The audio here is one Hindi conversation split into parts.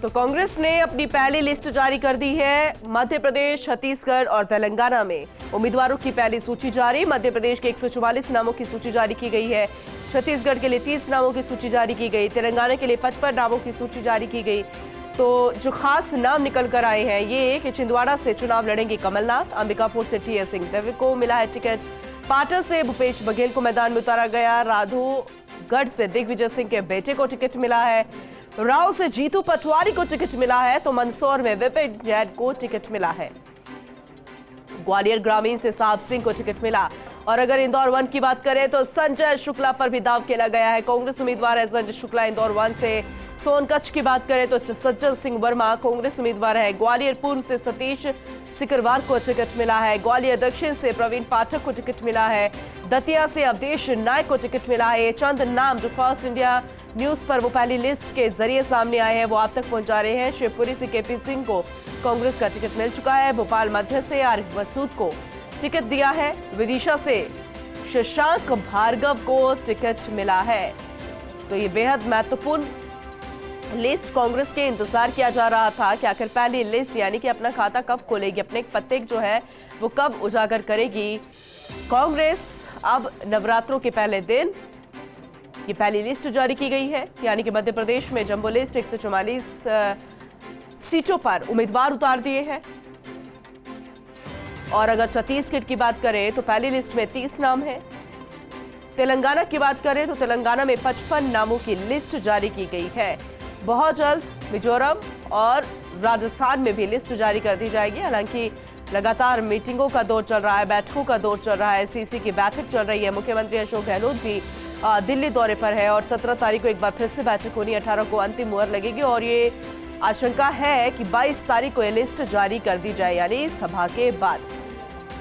तो कांग्रेस ने अपनी पहली लिस्ट जारी कर दी है। मध्य प्रदेश, छत्तीसगढ़ और तेलंगाना में उम्मीदवारों की पहली सूची जारी। मध्य प्रदेश के 144 नामों की सूची जारी की गई है। छत्तीसगढ़ के लिए 30 नामों की सूची जारी की गई। तेलंगाना के लिए 55 नामों की सूची जारी की गई। तो जो खास नाम निकल कर आए हैं ये कि छिंदवाड़ा से चुनाव लड़ेंगे कमलनाथ, अंबिकापुर से टी.एस. सिंहदेव को मिला है टिकट, पाटन से भूपेश बघेल को मैदान में उतारा गया, राधोगढ़ से दिग्विजय सिंह के बेटे को टिकट मिला है, राव से जीतू पटवारी को टिकट मिला है, तो मंदसौर में विपिन जैन को टिकट मिला है। ग्वालियर ग्रामीण से साहब सिंह को टिकट मिला। और अगर इंदौर 1 की बात करें तो संजय शुक्ला पर भी दाव खेला गया है। कांग्रेस उम्मीदवार है संजय शुक्ला इंदौर 1 से। सोनकच्छ की बात करें तो सज्जन सिंह वर्मा कांग्रेस उम्मीदवार है। ग्वालियर पूर्व से सतीश सिकरवार को टिकट मिला है। ग्वालियर दक्षिण से प्रवीण पाठक को टिकट मिला है। दतिया से अवधेश नायक को टिकट मिला है। ये चंद नाम जो फर्स्ट इंडिया न्यूज पर वो पहली लिस्ट के जरिए सामने आए हैं वो आप तक पहुंचा रहे हैं। शिवपुरी से केपी सिंह को कांग्रेस का टिकट मिल चुका है। भोपाल मध्य से आरिफ मसूद को टिकट दिया है। विदिशा से शशांक भार्गव को टिकट मिला है। तो ये बेहद महत्वपूर्ण लिस्ट कांग्रेस के इंतजार किया जा रहा था कि आखिर पहली लिस्ट यानी कि अपना खाता कब खोलेगी, अपने पत्ते जो है वो कब उजागर करेगी कांग्रेस। अब नवरात्रों के पहले दिन ये पहली लिस्ट जारी की गई है, यानी कि मध्य प्रदेश में जंबो लिस्ट 144 सीटों पर उम्मीदवार उतार दिए हैं। और अगर छत्तीसगढ़ की बात करें तो पहली लिस्ट में 30 नाम है। तेलंगाना की बात करें तो तेलंगाना में 55 नामों की लिस्ट जारी की गई है। बहुत जल्द मिजोरम और राजस्थान में भी लिस्ट जारी कर दी जाएगी। हालांकि लगातार मीटिंगों का दौर चल रहा है, बैठकों का दौर चल रहा है, सीसी की बैठक चल रही है। मुख्यमंत्री अशोक गहलोत भी दिल्ली दौरे पर है और 17 तारीख को एक बार फिर से बैठक होनी, 18 को अंतिम मुहर लगेगी और ये आशंका है कि 22 तारीख को ये लिस्ट जारी कर दी जाए, यानी सभा के बाद।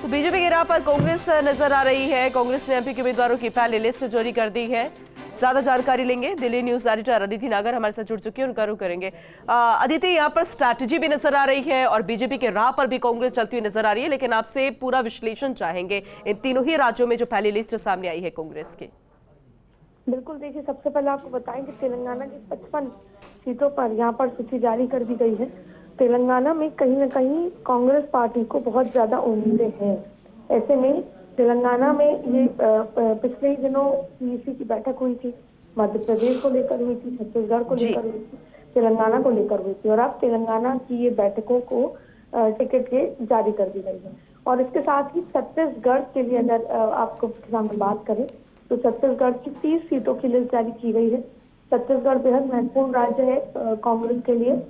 तो बीजेपी के राह पर कांग्रेस नजर आ रही है। कांग्रेस ने एमपी के उम्मीदवारों की पहली लिस्ट जारी कर दी है। ज्यादा जानकारी लेंगे, दिल्ली न्यूज एडिटर अदिति नागर हमारे साथ जुड़ चुकी है, उनका रुख करेंगे। अदिति, यहाँ पर स्ट्रैटेजी भी नजर आ रही है और बीजेपी के राह पर भी कांग्रेस चलती हुई नजर आ रही है, लेकिन आपसे पूरा विश्लेषण चाहेंगे इन तीनों ही राज्यों में जो पहली लिस्ट सामने आई है कांग्रेस की। बिल्कुल, देखिए सबसे पहले आपको बताएं कि तेलंगाना की 55 सीटों पर यहाँ पर सूची जारी कर दी गई है। तेलंगाना में कहीं न कहीं कांग्रेस पार्टी को बहुत ज्यादा उम्मीदें हैं। ऐसे में तेलंगाना में ये पिछले ही दिनों सीईसी की बैठक हुई थी, मध्य प्रदेश को लेकर हुई थी, छत्तीसगढ़ को लेकर हुई थी, तेलंगाना को लेकर हुई थी और अब तेलंगाना की ये बैठकों को टिकट के जारी कर दी गई है। और इसके साथ ही छत्तीसगढ़ के लिए अगर आपको सामने बात करें तो छत्तीसगढ़ की 30 सीटों की लिस्ट जारी की गई है। छत्तीसगढ़ बेहद महत्वपूर्ण राज्य है कांग्रेस के लिए।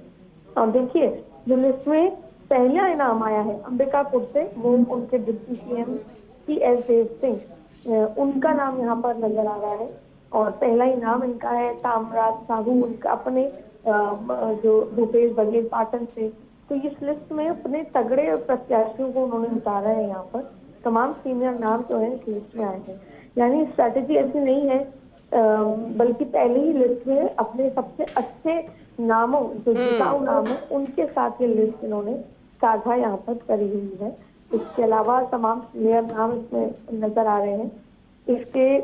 और देखिए जो लिस्ट में पहला इनाम आया है अंबिकापुर से, वो उनके डिप्टी सीएम टी.एस. सिंह, उनका नाम यहाँ पर नजर आ रहा है और पहला इनाम इनका है तामराज साहू, उनका अपने जो भूपेश बघेल पाटन से। तो इस लिस्ट में अपने तगड़े प्रत्याशियों को उन्होंने उतारा है। यहाँ पर तमाम सीनियर नाम जो है इस लिस्ट में आए हैं, यानी स्ट्रैटेजी ऐसी नहीं है, बल्कि पहले ही लिस्ट में अपने सबसे अच्छे नामों जो जिताऊ नाम है उनके साथ ये लिस्ट इन्होंने साझा यहाँ पर करी हुई है। इसके अलावा तमाम सीनियर नाम इसमें नजर आ रहे हैं। इसके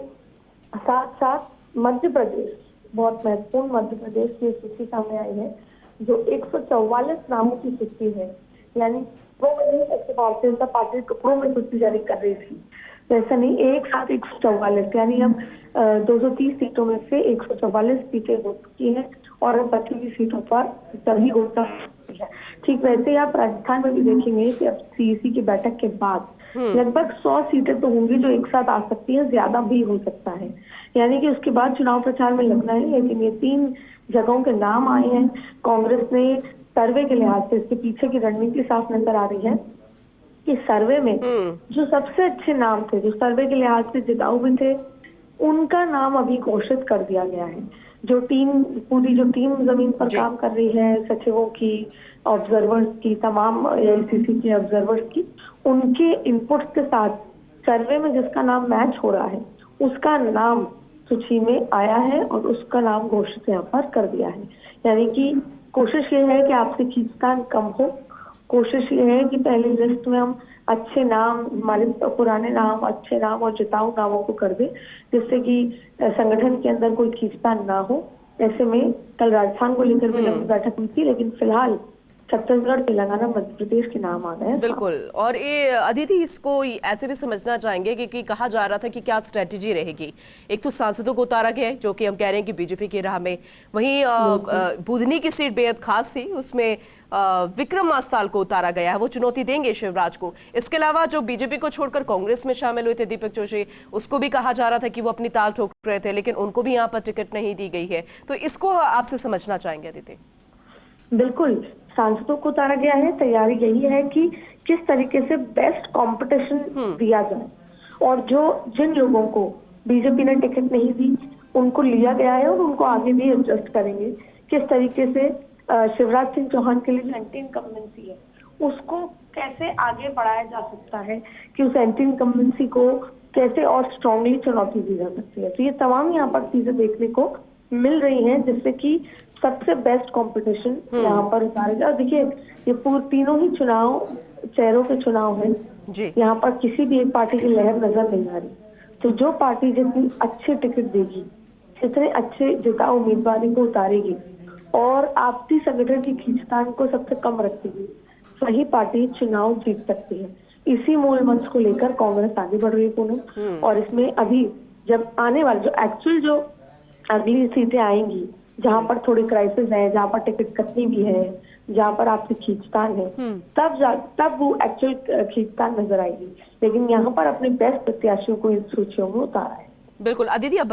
साथ साथ मध्य प्रदेश, बहुत महत्वपूर्ण मध्य प्रदेश की सूची सामने आई है जो 144 नामों की सूची है, यानी भारतीय जनता पार्टी टुकड़ों में सूची जारी कर रही थी, वैसा नहीं, एक साथ 144, यानी अब 230 सीटों में से 144 सीटें हो चुकी हैं और अब बची हुई सीटों पर सभी घोषणा है। ठीक वैसे ही आप राजस्थान में भी देखेंगे कि अब सीईसी की बैठक के बाद लगभग 100 सीटें तो होंगी जो एक साथ आ सकती हैं, ज्यादा भी हो सकता है, यानी कि उसके बाद चुनाव प्रचार में लगना है। लेकिन ये 3 जगहों के नाम आए हैं। कांग्रेस ने सर्वे के लिहाज से इसके पीछे की रणनीति साफ नजर आ रही है कि सर्वे में जो सबसे अच्छे नाम थे, जो सर्वे के लिहाज से जिताऊ भी थे, उनका नाम अभी घोषित कर दिया गया है। जो पूरी टीम जमीन पर काम कर रही है, सचिवों की, ऑब्जर्वर्स की, तमाम एआईसीसी के ऑब्जर्वर्स की, उनके इनपुट के साथ सर्वे में जिसका नाम मैच हो रहा है उसका नाम सूची में आया है और उसका नाम घोषित यहाँ पर कर दिया है। यानी कि कोशिश ये है कि आपसे खींचतान कम हो, कोशिश ये है कि पहली लिस्ट में हम अच्छे नाम, हमारे पुराने नाम, अच्छे नाम और जिताऊ नामों को कर दे, जिससे कि संगठन के अंदर कोई खींचतान ना हो ऐसे में कल राजस्थान को लेकर भी लंबी बैठक हुई थी, लेकिन फिलहाल छत्तीसगढ़, तेलंगाना, मध्य प्रदेश के नाम आ गए हैं। बिल्कुल। और ये अदिति, इसको ऐसे भी समझना चाहेंगे कि कहा जा रहा था कि क्या स्ट्रेटेजी रहेगी। एक तो सांसदों को उतारा गया है, जो कि हम कह रहे हैं कि बीजेपी की राह में। वहीं बुधनी की सीट बेहद खास थी, उसमें विक्रम आस्ताल को उतारा गया है, वो चुनौती देंगे शिवराज को। इसके अलावा जो बीजेपी को छोड़कर कांग्रेस में शामिल हुए थे दीपक जोशी, उसको भी कहा जा रहा था कि वो अपनी ताल ठोक रहे थे, लेकिन उनको भी यहाँ पर टिकट नहीं दी गई है। तो इसको आपसे समझना चाहेंगे अदिति। बिल्कुल, सांसदों को उतारा गया है। तैयारी यही है कि किस तरीके से बेस्ट कंपटीशन दिया जाए, और जो जिन लोगों को बीजेपी ने टिकट नहीं दी उनको लिया गया है और उनको आगे भी एडजस्ट करेंगे। किस तरीके से शिवराज सिंह चौहान के लिए जो एंटी इनकम्बेंसी है उसको कैसे आगे बढ़ाया जा सकता है, कि उस एंटी इनकम्बेंसी को कैसे और स्ट्रांगली चुनौती दी जा सकती है। तो ये तमाम यहाँ पर चीजें देखने को मिल रही हैं, जिससे कि सबसे बेस्ट कंपटीशन यहाँ पर उतारा जाए। देखिए, ये पूर्व तीनों ही चुनाव चेहरों के चुनाव हैं जी। यहाँ पर किसी भी एक पार्टी की लहर नजर नहीं आ रही। तो जो पार्टी जितनी अच्छे टिकट देगी, जितने अच्छे जिता उम्मीदवारी को उतारेगी और आपसी संगठन की खींचतान को सबसे कम रखेगी, वही पार्टी चुनाव जीत सकती है। इसी मूल मंच को लेकर कांग्रेस आगे बढ़ रही है पूनम। और इसमें अभी जब आने वाले जो एक्चुअल जो अगली सीटें आएंगी, जहां पर थोड़ी क्राइसिस है, जहां पर टिकट कटनी भी है, जहां पर आपसी खींचतान है, तब वो एक्चुअल खींचतान नजर आएगी। लेकिन यहाँ पर अपने बेस्ट प्रत्याशियों को इन सूचियों में उतारा है। बिल्कुल अदिति, अब